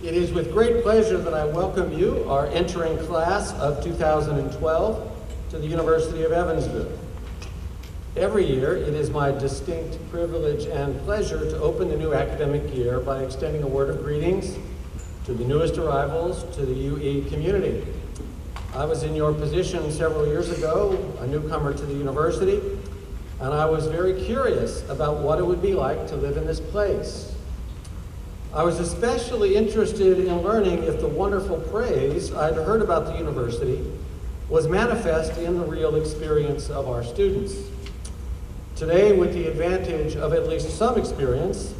It is with great pleasure that I welcome you, our entering class of 2012, to the University of Evansville. Every year, it is my distinct privilege and pleasure to open the new academic year by extending a word of greetings to the newest arrivals to the UE community. I was in your position several years ago, a newcomer to the university, and I was very curious about what it would be like to live in this place. I was especially interested in learning if the wonderful praise I'd heard about the university was manifest in the real experience of our students. Today, with the advantage of at least some experience,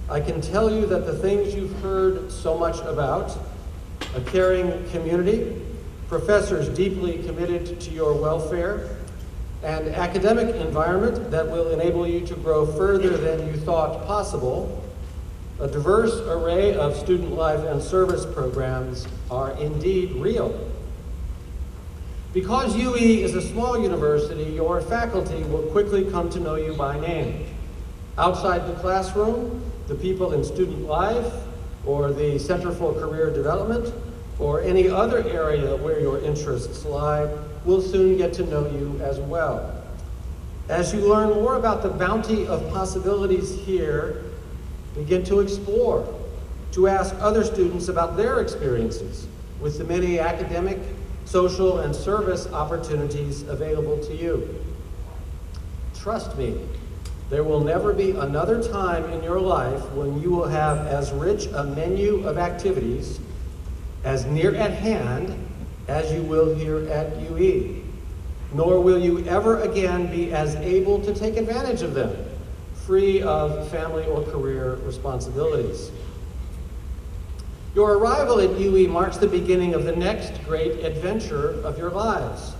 I can tell you that the things you've heard so much about, a caring community, professors deeply committed to your welfare, and academic environment that will enable you to grow further than you thought possible, a diverse array of student life and service programs are indeed real. Because UE is a small university, your faculty will quickly come to know you by name. Outside the classroom, the people in student life, or the Center for Career Development, or any other area where your interests lie, will soon get to know you as well. As you learn more about the bounty of possibilities here, begin to explore, to ask other students about their experiences with the many academic, social, and service opportunities available to you. Trust me, there will never be another time in your life when you will have as rich a menu of activities as near at hand as you will here at UE, nor will you ever again be as able to take advantage of them, free of family or career responsibilities. Your arrival at UE marks the beginning of the next great adventure of your lives.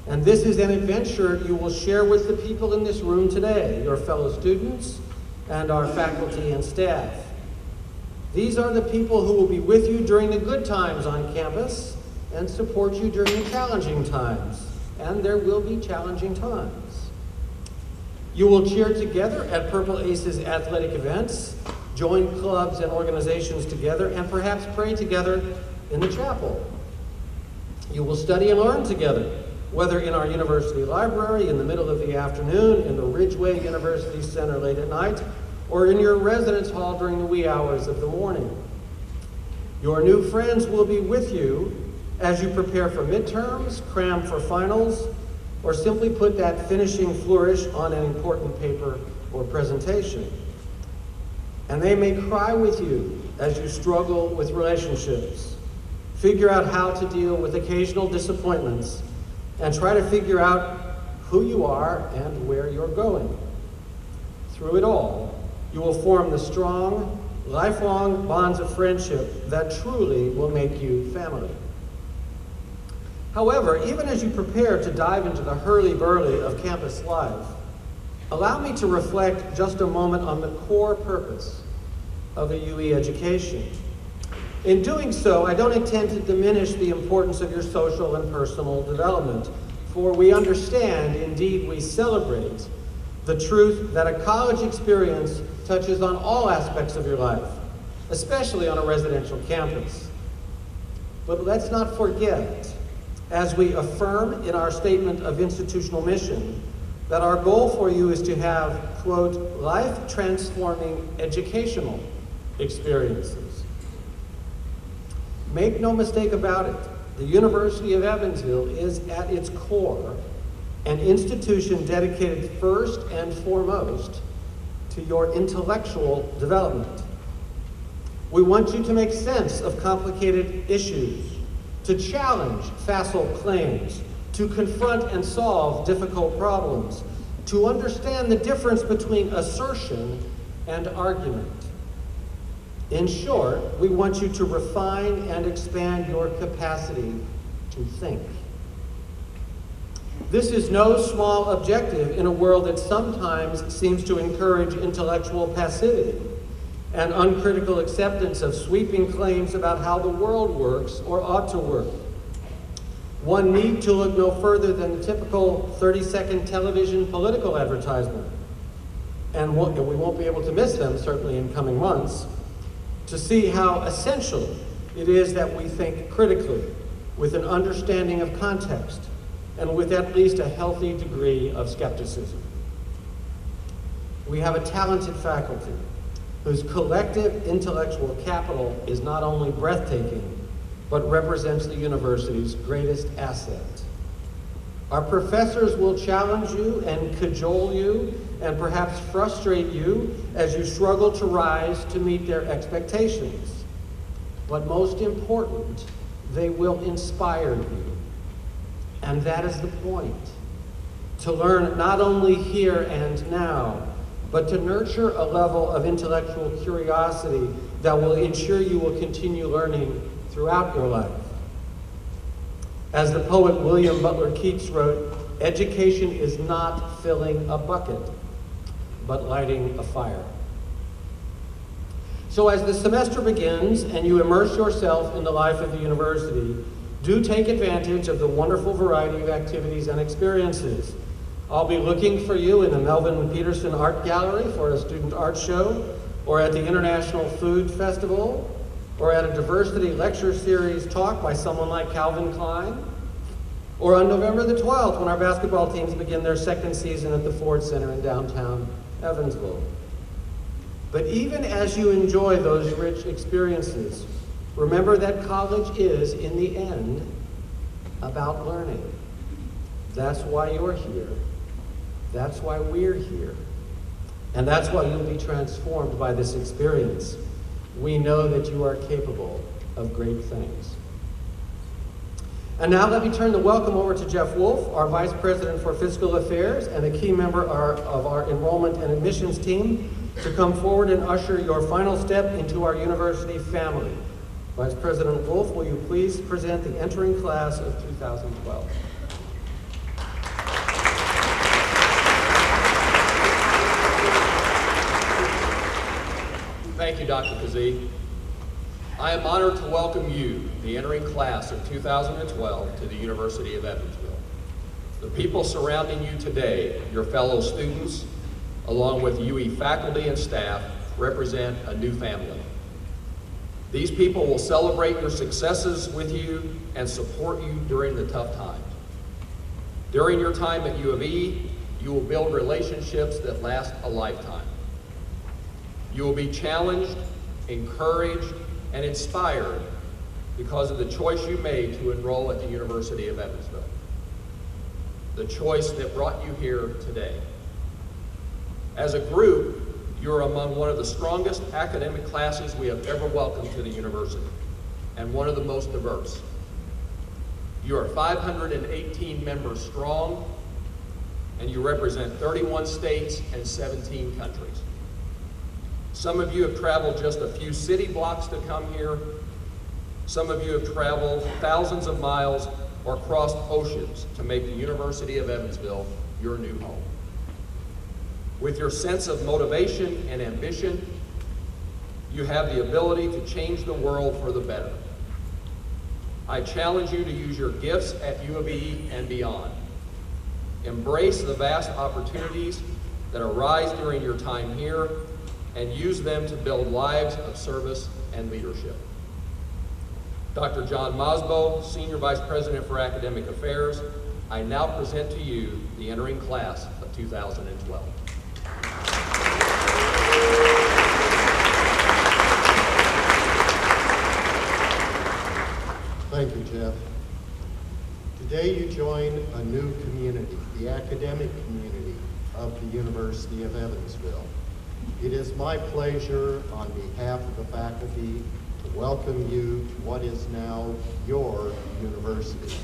And this is an adventure you will share with the people in this room today, your fellow students and our faculty and staff. These are the people who will be with you during the good times on campus and support you during the challenging times. And there will be challenging times. You will cheer together at Purple Aces athletic events, join clubs and organizations together, and perhaps pray together in the chapel. You will study and learn together, whether in our university library in the middle of the afternoon, in the Ridgeway University Center late at night, or in your residence hall during the wee hours of the morning. Your new friends will be with you as you prepare for midterms, cram for finals, or simply put that finishing flourish on an important paper or presentation. And they may cry with you as you struggle with relationships, figure out how to deal with occasional disappointments, and try to figure out who you are and where you're going. Through it all, you will form the strong, lifelong bonds of friendship that truly will make you family. However, even as you prepare to dive into the hurly-burly of campus life, allow me to reflect just a moment on the core purpose of a UE education. In doing so, I don't intend to diminish the importance of your social and personal development, for we understand, indeed we celebrate, the truth that a college experience touches on all aspects of your life, especially on a residential campus. But let's not forget, as we affirm in our statement of institutional mission, that our goal for you is to have, quote, life-transforming educational experiences. Make no mistake about it, the University of Evansville is at its core an institution dedicated first and foremost to your intellectual development. We want you to make sense of complicated issues, to challenge facile claims, to confront and solve difficult problems, to understand the difference between assertion and argument. In short, we want you to refine and expand your capacity to think. This is no small objective in a world that sometimes seems to encourage intellectual passivity and uncritical acceptance of sweeping claims about how the world works or ought to work. One need to look no further than the typical 30-second television political advertisement, and we won't be able to miss them, certainly in coming months, to see how essential it is that we think critically, with an understanding of context, and with at least a healthy degree of skepticism. We have a talented faculty whose collective intellectual capital is not only breathtaking, but represents the university's greatest asset. Our professors will challenge you and cajole you and perhaps frustrate you as you struggle to rise to meet their expectations. But most important, they will inspire you. And that is the point. To learn not only here and now, but to nurture a level of intellectual curiosity that will ensure you will continue learning throughout your life. As the poet William Butler Yeats wrote, education is not filling a bucket, but lighting a fire. So as the semester begins and you immerse yourself in the life of the university, do take advantage of the wonderful variety of activities and experiences. I'll be looking for you in the Melvin Peterson Art Gallery for a student art show, or at the International Food Festival, or at a diversity lecture series talk by someone like Calvin Klein, or on November the 12th when our basketball teams begin their second season at the Ford Center in downtown Evansville. But even as you enjoy those rich experiences, remember that college is, in the end, about learning. That's why you're here. That's why we're here. And that's why you'll be transformed by this experience. We know that you are capable of great things. And now let me turn the welcome over to Jeff Wolf, our Vice President for Fiscal Affairs and a key member of our enrollment and admissions team, to come forward and usher your final step into our university family. Vice President Wolf, will you please present the entering class of 2012? Thank you, Dr. Kazee. I am honored to welcome you, the entering class of 2012, to the University of Evansville. The people surrounding you today, your fellow students, along with UE faculty and staff, represent a new family. These people will celebrate your successes with you and support you during the tough times. During your time at U of E, you will build relationships that last a lifetime. You will be challenged, encouraged, and inspired because of the choice you made to enroll at the University of Evansville. The choice that brought you here today. As a group, you're among one of the strongest academic classes we have ever welcomed to the university, and one of the most diverse. You are 518 members strong, and you represent 31 states and 17 countries. Some of you have traveled just a few city blocks to come here. Some of you have traveled thousands of miles or crossed oceans to make the University of Evansville your new home. With your sense of motivation and ambition, you have the ability to change the world for the better. I challenge you to use your gifts at U of E and beyond. Embrace the vast opportunities that arise during your time here and use them to build lives of service and leadership. Dr. John Mosbo, Senior Vice President for Academic Affairs, I now present to you the entering class of 2012. Thank you, Jeff. Today you join a new community, the academic community of the University of Evansville. It is my pleasure on behalf of the faculty to welcome you to what is now your university.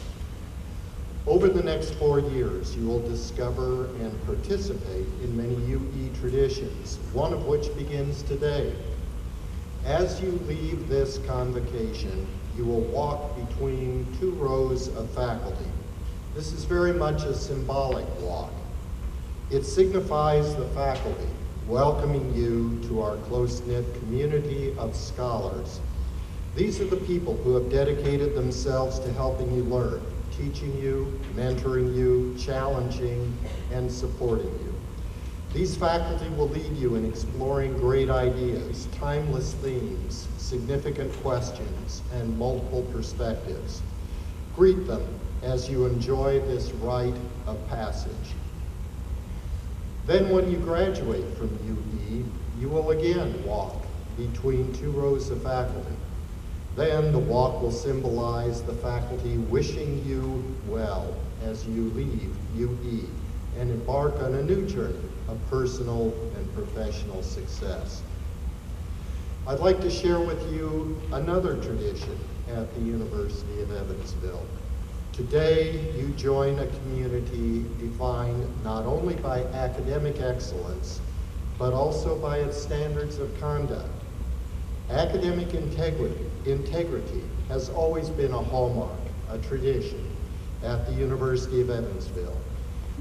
Over the next 4 years, you will discover and participate in many UE traditions, one of which begins today. As you leave this convocation, you will walk between 2 rows of faculty. This is very much a symbolic walk. It signifies the faculty welcoming you to our close-knit community of scholars. These are the people who have dedicated themselves to helping you learn, teaching you, mentoring you, challenging, and supporting you. These faculty will lead you in exploring great ideas, timeless themes, significant questions, and multiple perspectives. Greet them as you enjoy this rite of passage. Then when you graduate from UE, you will again walk between two rows of faculty. Then the walk will symbolize the faculty wishing you well as you leave UE and embark on a new journey of personal and professional success. I'd like to share with you another tradition at the University of Evansville. Today, you join a community defined not only by academic excellence, but also by its standards of conduct. Academic integrity has always been a hallmark, a tradition at the University of Evansville.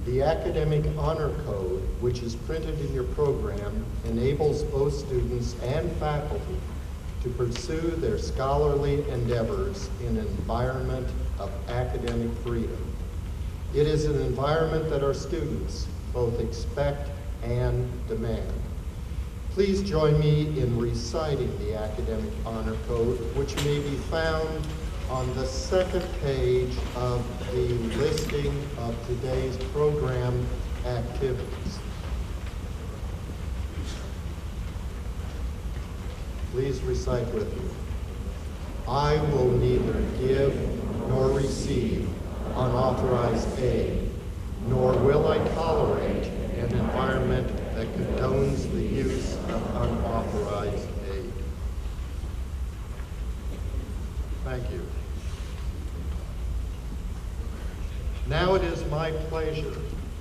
The Academic Honor Code, which is printed in your program, enables both students and faculty to pursue their scholarly endeavors in an environment of academic freedom. It is an environment that our students both expect and demand. Please join me in reciting the Academic Honor Code, which may be found on the second page of the listing of today's program activities. Please recite with me. I will neither give nor receive unauthorized aid, nor will I tolerate an environment that condones the use of unauthorized aid. Thank you. Now it is my pleasure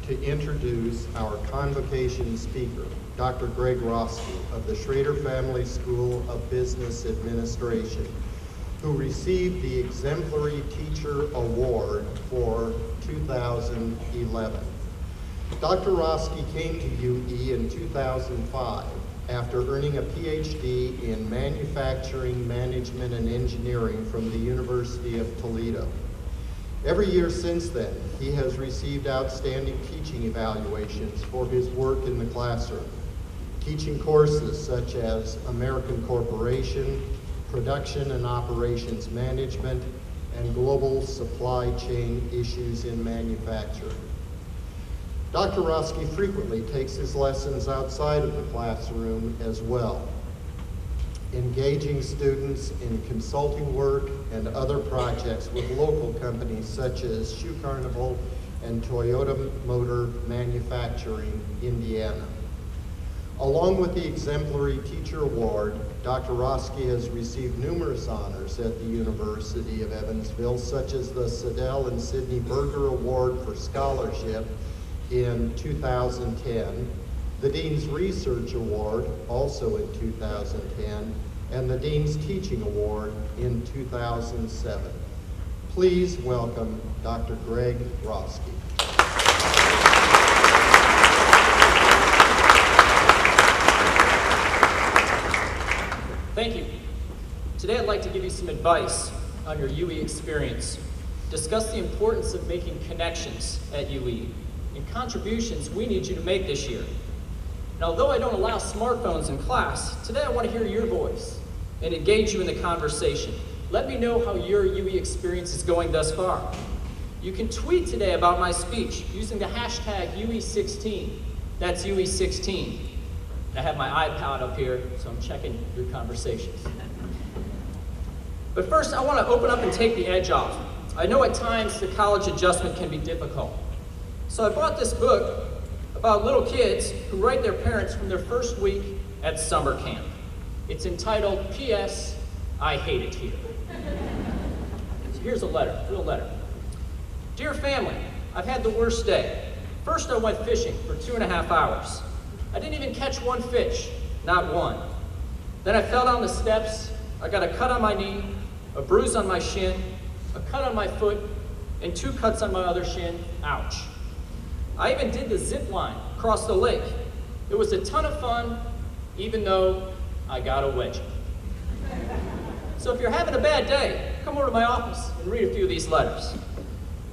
to introduce our convocation speaker, Dr. Greg Roski of the Schrader Family School of Business Administration, who received the Exemplary Teacher Award for 2011. Dr. Roski came to UE in 2005 after earning a PhD in Manufacturing, Management, and Engineering from the University of Toledo. Every year since then, he has received outstanding teaching evaluations for his work in the classroom, teaching courses such as American Corporation, Production and Operations Management, and Global Supply Chain Issues in Manufacturing. Dr. Roski frequently takes his lessons outside of the classroom as well, engaging students in consulting work and other projects with local companies such as Shoe Carnival and Toyota Motor Manufacturing, Indiana. Along with the Exemplary Teacher Award, Dr. Roski has received numerous honors at the University of Evansville, such as the Siddell and Sidney Berger Award for Scholarship in 2010, the Dean's Research Award, also in 2010, and the Dean's Teaching Award in 2007. Please welcome Dr. Greg Roski. Thank you. Today I'd like to give you some advice on your UE experience, discuss the importance of making connections at UE, and contributions we need you to make this year. And although I don't allow smartphones in class, today I want to hear your voice and engage you in the conversation. Let me know how your UE experience is going thus far. You can tweet today about my speech using the hashtag UE16. That's UE16. I have my iPad up here, so I'm checking your conversations. But first, I want to open up and take the edge off. I know at times the college adjustment can be difficult. So I bought this book about little kids who write their parents from their first week at summer camp. It's entitled, P.S. I Hate It Here. So here's a letter, real letter. Dear family, I've had the worst day. First I went fishing for 2.5 hours. I didn't even catch one fish, not one. Then I fell down the steps, I got a cut on my knee, a bruise on my shin, a cut on my foot, and 2 cuts on my other shin, ouch. I even did the zip line across the lake. It was a ton of fun, even though I got a wedgie. So if you're having a bad day, come over to my office and read a few of these letters.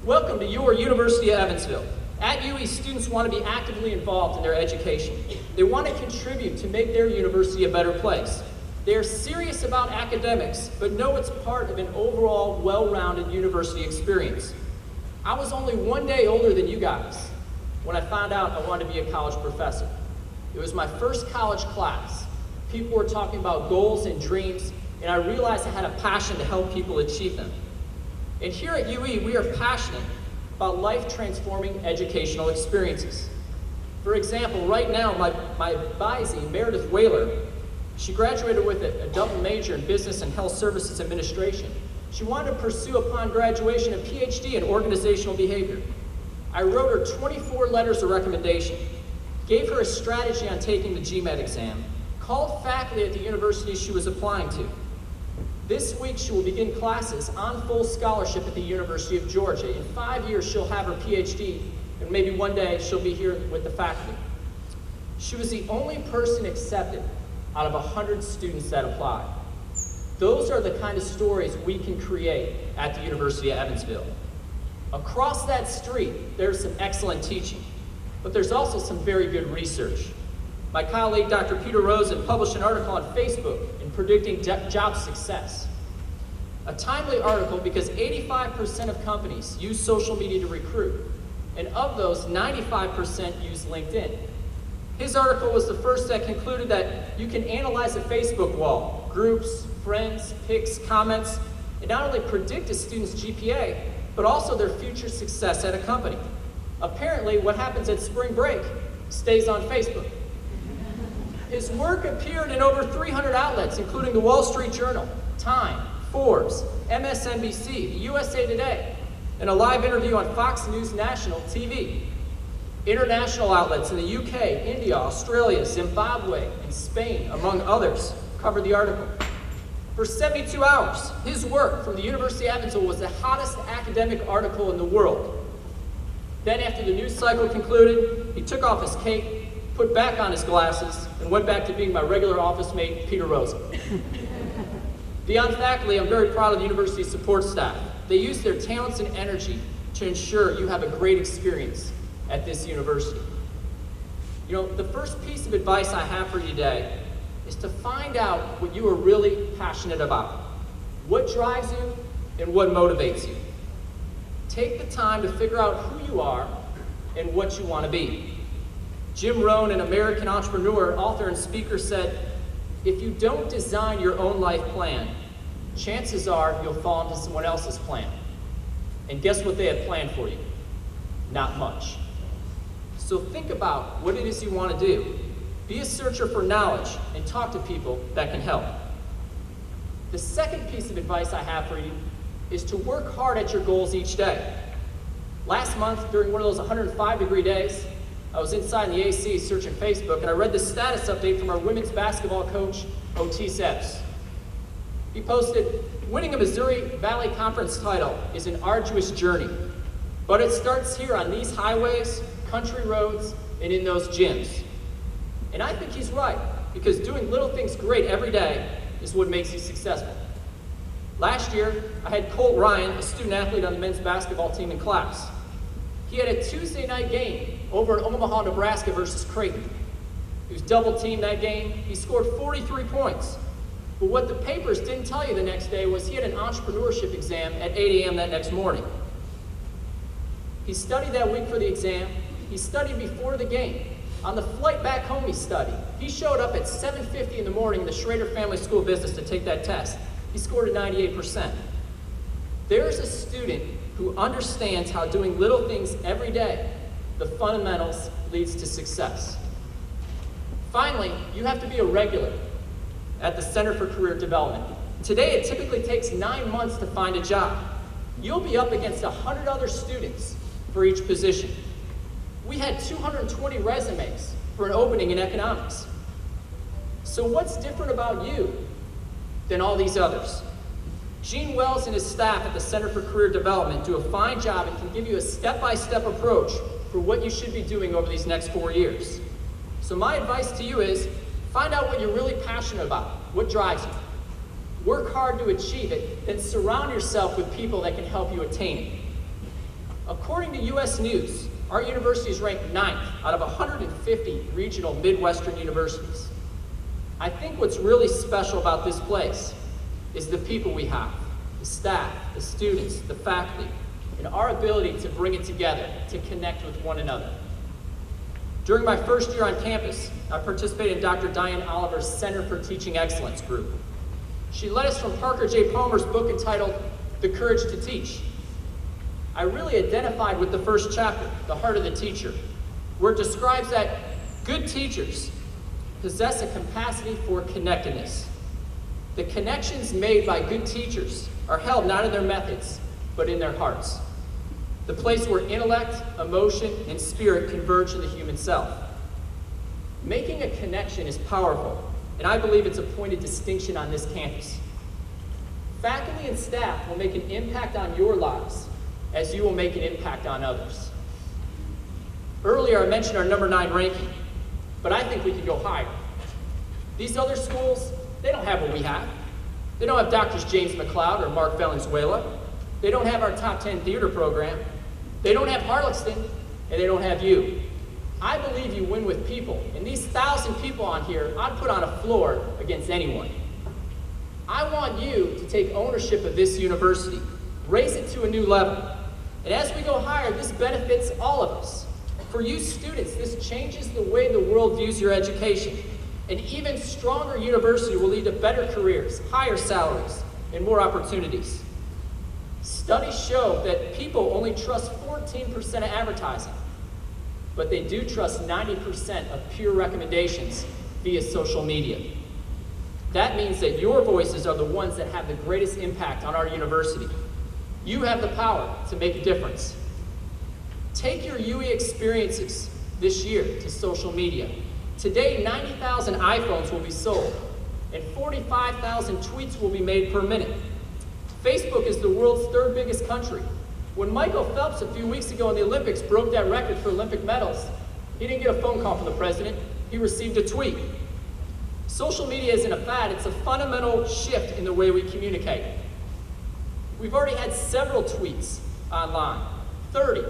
Welcome to your University of Evansville. At UE, students want to be actively involved in their education. They want to contribute to make their university a better place. They are serious about academics, but know it's part of an overall well-rounded university experience. I was only one day older than you guys when I found out I wanted to be a college professor. It was my first college class. People were talking about goals and dreams, and I realized I had a passion to help people achieve them. And here at UE, we are passionate about life-transforming educational experiences. For example, right now, my advisee, Meredith Whaler, she graduated with a double major in Business and Health Services Administration. She wanted to pursue upon graduation a PhD in organizational behavior. I wrote her 24 letters of recommendation, gave her a strategy on taking the GMAT exam, called faculty at the university she was applying to. This week, she will begin classes on full scholarship at the University of Georgia. In 5 years, she'll have her PhD, and maybe one day she'll be here with the faculty. She was the only person accepted out of 100 students that applied. Those are the kind of stories we can create at the University of Evansville. Across that street, there's some excellent teaching, but there's also some very good research. My colleague, Dr. Peter Rosen, published an article on Facebook in predicting job success. A timely article because 85% of companies use social media to recruit, and of those, 95% use LinkedIn. His article was the first that concluded that you can analyze a Facebook wall, groups, friends, pics, comments, and not only predict a student's GPA, but also their future success at a company. Apparently, what happens at spring break stays on Facebook. His work appeared in over 300 outlets, including the Wall Street Journal, Time, Forbes, MSNBC, the USA Today, and a live interview on Fox News National TV. International outlets in the UK, India, Australia, Zimbabwe, and Spain, among others, covered the article. For 72 hours, his work from the University of Evansville was the hottest academic article in the world. Then after the news cycle concluded, he took off his cape, put back on his glasses, and went back to being my regular office mate, Peter Rosen. Beyond faculty, I'm very proud of the university's support staff. They use their talents and energy to ensure you have a great experience at this university. You know, the first piece of advice I have for you today is to find out what you are really passionate about, what drives you, and what motivates you. Take the time to figure out who you are and what you want to be. Jim Rohn, an American entrepreneur, author, and speaker, said, if you don't design your own life plan, chances are you'll fall into someone else's plan. And guess what they have planned for you? Not much. So think about what it is you want to do. Be a searcher for knowledge and talk to people that can help. The second piece of advice I have for you is to work hard at your goals each day. Last month, during one of those 105-degree days, I was inside in the AC searching Facebook, and I read the status update from our women's basketball coach, Otis Epps. He posted, winning a Missouri Valley Conference title is an arduous journey, but it starts here on these highways, country roads, and in those gyms. And I think he's right, because doing little things great every day is what makes you successful. Last year, I had Colt Ryan, a student athlete on the men's basketball team, in class. He had a Tuesday night game over in Omaha, Nebraska versus Creighton. He was double teamed that game. He scored 43 points. But what the papers didn't tell you the next day was he had an entrepreneurship exam at 8 a.m. that next morning. He studied that week for the exam. He studied before the game. On the flight back home, he studied. He showed up at 7:50 in the morning in the Schrader Family School of Business to take that test. He scored a 98%. There's a student who understands how doing little things every day, the fundamentals, leads to success. Finally, you have to be a regular at the Center for Career Development. Today, it typically takes 9 months to find a job. You'll be up against 100 other students for each position. We had 220 resumes for an opening in economics. So what's different about you than all these others? Gene Wells and his staff at the Center for Career Development do a fine job and can give you a step-by-step approach for what you should be doing over these next 4 years. So my advice to you is, find out what you're really passionate about, what drives you. Work hard to achieve it, then surround yourself with people that can help you attain it. According to US News, our university is ranked 9th out of 150 regional Midwestern universities. I think what's really special about this place is the people we have, the staff, the students, the faculty, and our ability to bring it together, to connect with one another. During my first year on campus, I participated in Dr. Diane Oliver's Center for Teaching Excellence group. She led us from Parker J. Palmer's book entitled The Courage to Teach. I really identified with the first chapter, The Heart of the Teacher, where it describes that good teachers possess a capacity for connectedness. The connections made by good teachers are held not in their methods, but in their hearts. The place where intellect, emotion, and spirit converge in the human self. Making a connection is powerful, and I believe it's a point of distinction on this campus. Faculty and staff will make an impact on your lives as you will make an impact on others. Earlier I mentioned our number 9 ranking, but I think we could go higher. These other schools, they don't have what we have. They don't have Drs. James McLeod or Mark Valenzuela. They don't have our top 10 theater program. They don't have Harlexton, and they don't have you. I believe you win with people, and these 1,000 people on here, I'd put on a floor against anyone. I want you to take ownership of this university, raise it to a new level. And as we go higher, this benefits all of us. For you students, this changes the way the world views your education. An even stronger university will lead to better careers, higher salaries, and more opportunities. Studies show that people only trust 14% of advertising, but they do trust 90% of peer recommendations via social media. That means that your voices are the ones that have the greatest impact on our university. You have the power to make a difference. Take your UE experiences this year to social media. Today, 90,000 iPhones will be sold, and 45,000 tweets will be made per minute. Facebook is the world's 3rd biggest country. When Michael Phelps a few weeks ago in the Olympics broke that record for Olympic medals, he didn't get a phone call from the president, he received a tweet. Social media isn't a fad, it's a fundamental shift in the way we communicate. We've already had several tweets online, 30.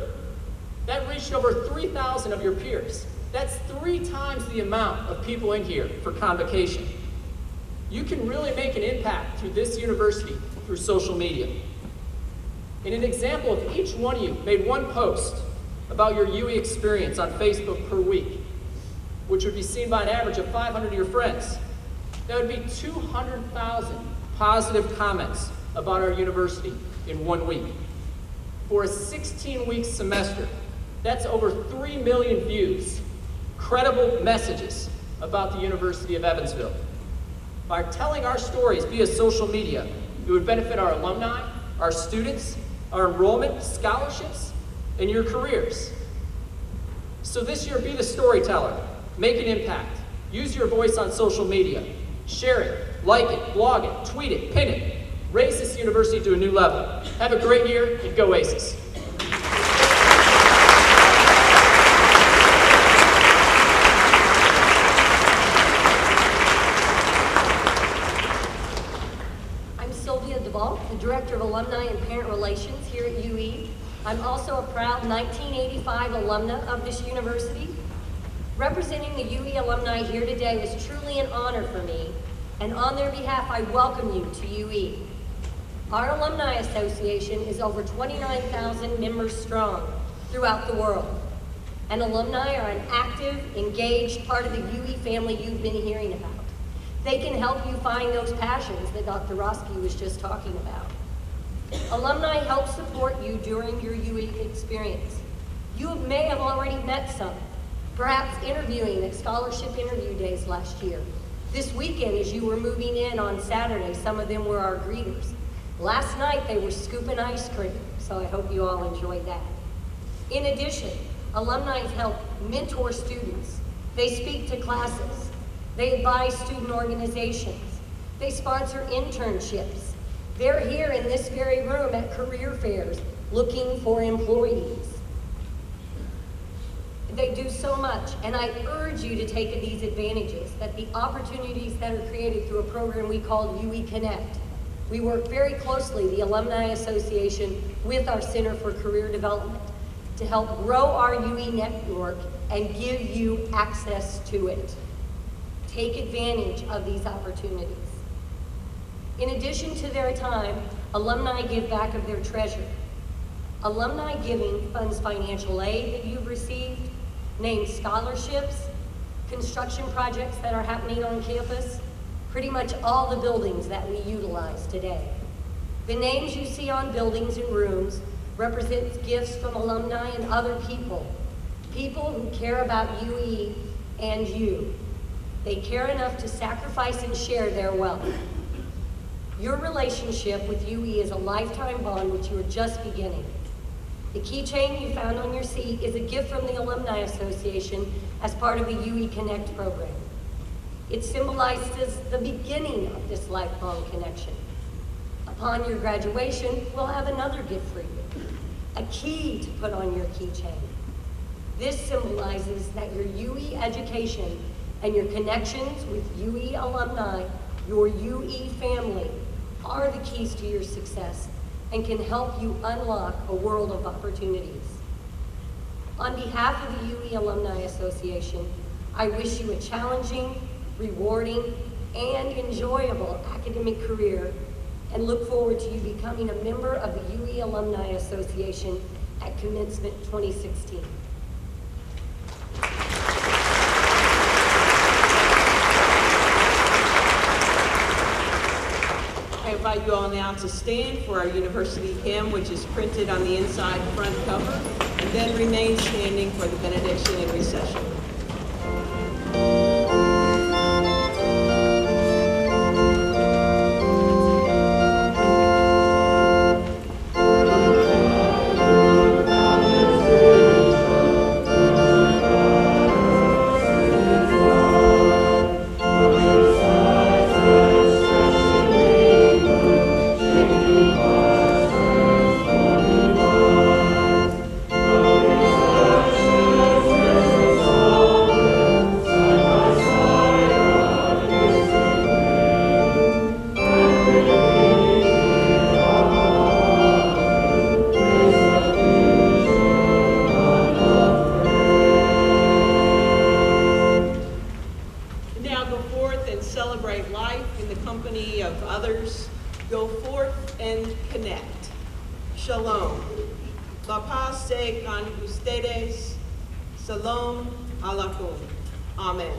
That reached over 3,000 of your peers. That's 3 times the amount of people in here for convocation. You can really make an impact through this university through social media. In an example, if each one of you made one post about your UE experience on Facebook per week, which would be seen by an average of 500 of your friends, that would be 200,000 positive comments about our university in 1 week. For a 16-week semester, that's over 3 million views, credible messages about the University of Evansville. By telling our stories via social media, it would benefit our alumni, our students, our enrollment, scholarships, and your careers. So this year, be the storyteller, make an impact, use your voice on social media, share it, like it, blog it, tweet it, pin it, raise this university to a new level. Have a great year, and go Aces. The Director of Alumni and Parent Relations here at UE. I'm also a proud 1985 alumna of this university. Representing the UE alumni here today is truly an honor for me, and on their behalf, I welcome you to UE. Our Alumni Association is over 29,000 members strong throughout the world, and alumni are an active, engaged part of the UE family you've been hearing about. They can help you find those passions that Dr. Roski was just talking about. Alumni help support you during your UE experience. You may have already met some, perhaps interviewing at scholarship interview days last year. This weekend, as you were moving in on Saturday, some of them were our greeters. Last night, they were scooping ice cream, so I hope you all enjoyed that. In addition, alumni help mentor students. They speak to classes. They advise student organizations. They sponsor internships. They're here in this very room at career fairs looking for employees. They do so much, and I urge you to take these advantages, that the opportunities that are created through a program we call UE Connect. We work very closely, the Alumni Association, with our Center for Career Development, to help grow our UE network and give you access to it. Take advantage of these opportunities. In addition to their time, alumni give back of their treasure. Alumni giving funds financial aid that you've received, names scholarships, construction projects that are happening on campus, pretty much all the buildings that we utilize today. The names you see on buildings and rooms represents gifts from alumni and other people who care about UE and you. They care enough to sacrifice and share their wealth. Your relationship with UE is a lifetime bond which you are just beginning. The keychain you found on your seat is a gift from the Alumni Association as part of the UE Connect program. It symbolizes the beginning of this lifelong connection. Upon your graduation, we'll have another gift for you, a key to put on your keychain. This symbolizes that your UE education and your connections with UE alumni, your UE family, are the keys to your success and can help you unlock a world of opportunities. On behalf of the UE Alumni Association, I wish you a challenging, rewarding, and enjoyable academic career and look forward to you becoming a member of the UE Alumni Association at Commencement 2016. I invite you all now to stand for our university hymn, which is printed on the inside front cover, and then remain standing for the benediction and recession. Shalom. La paz sea con ustedes. Shalom alaikum. Amen.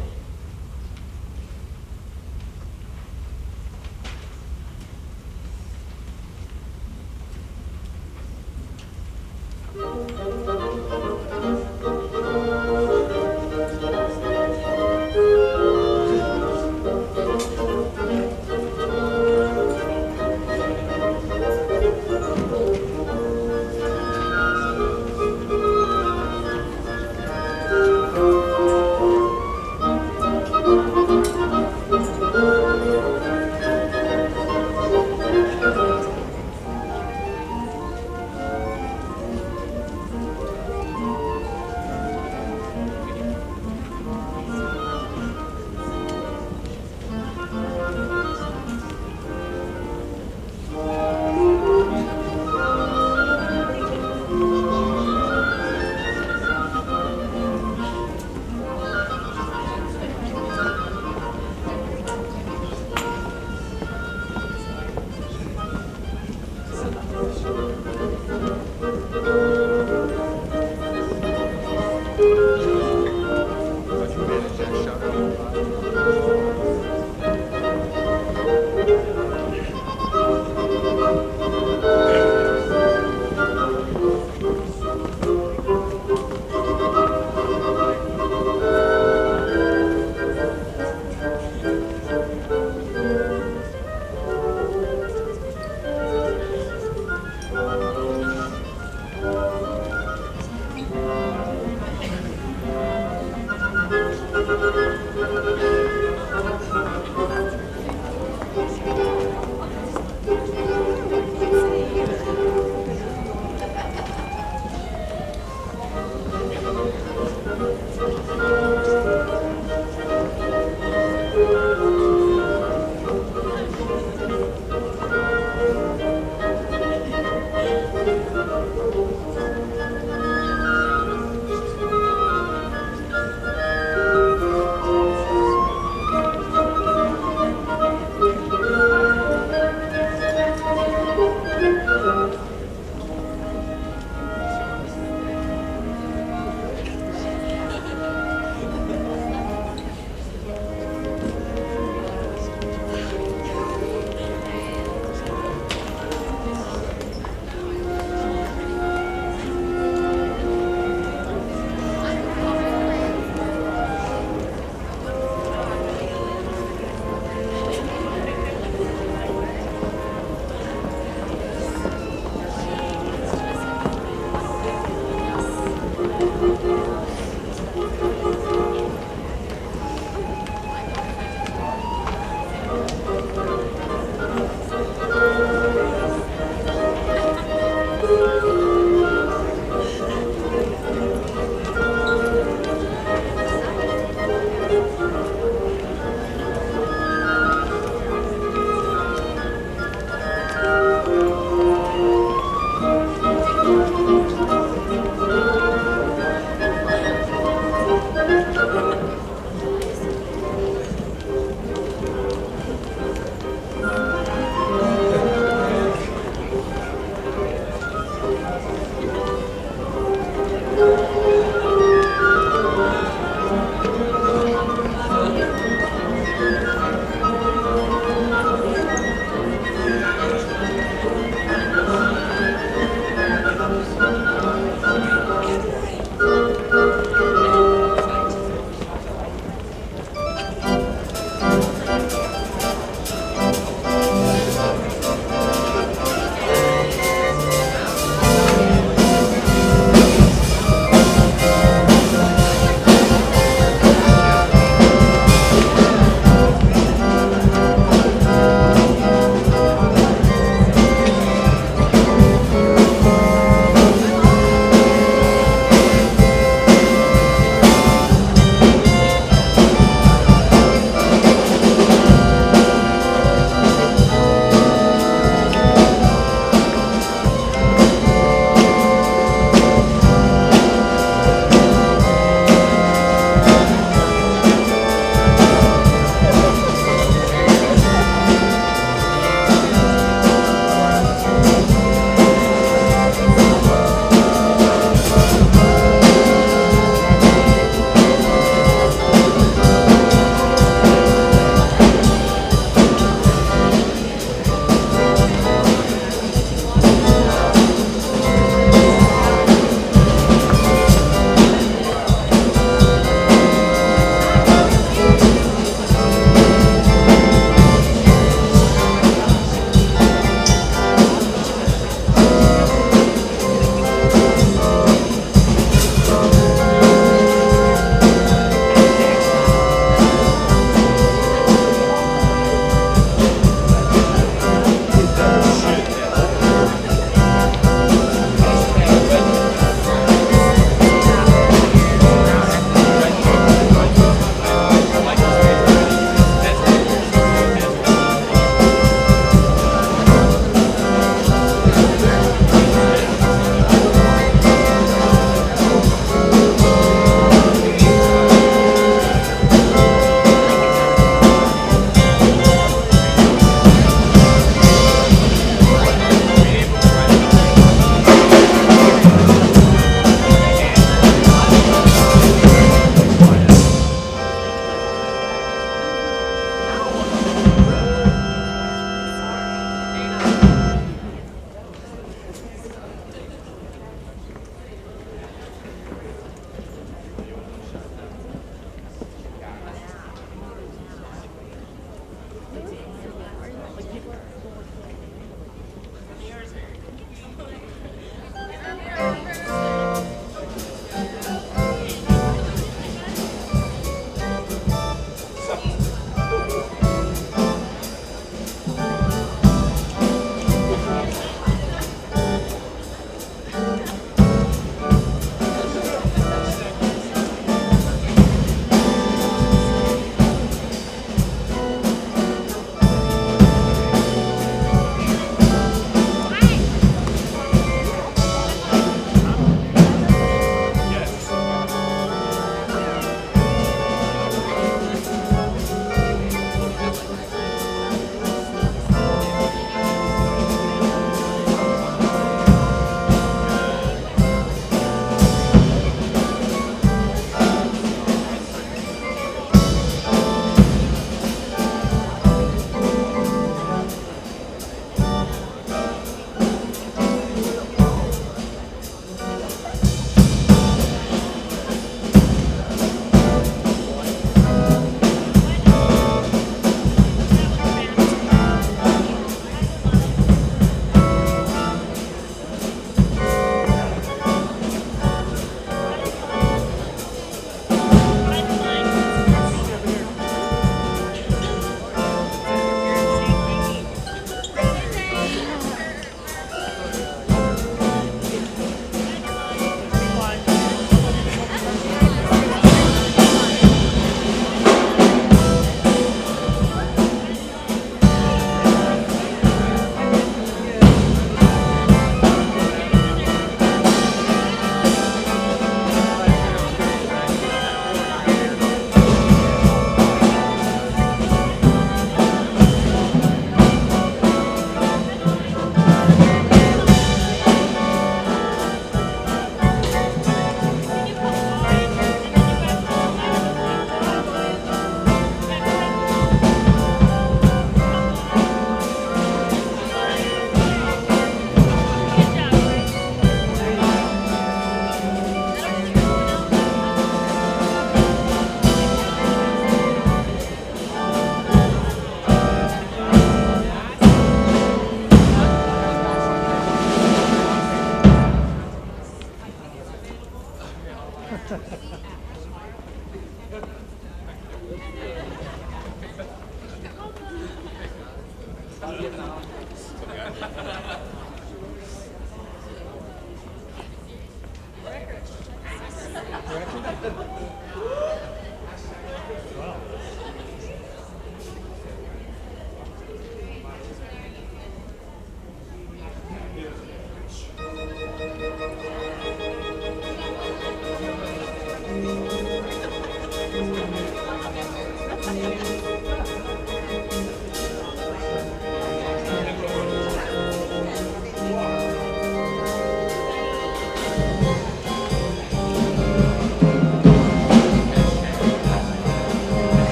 Okay.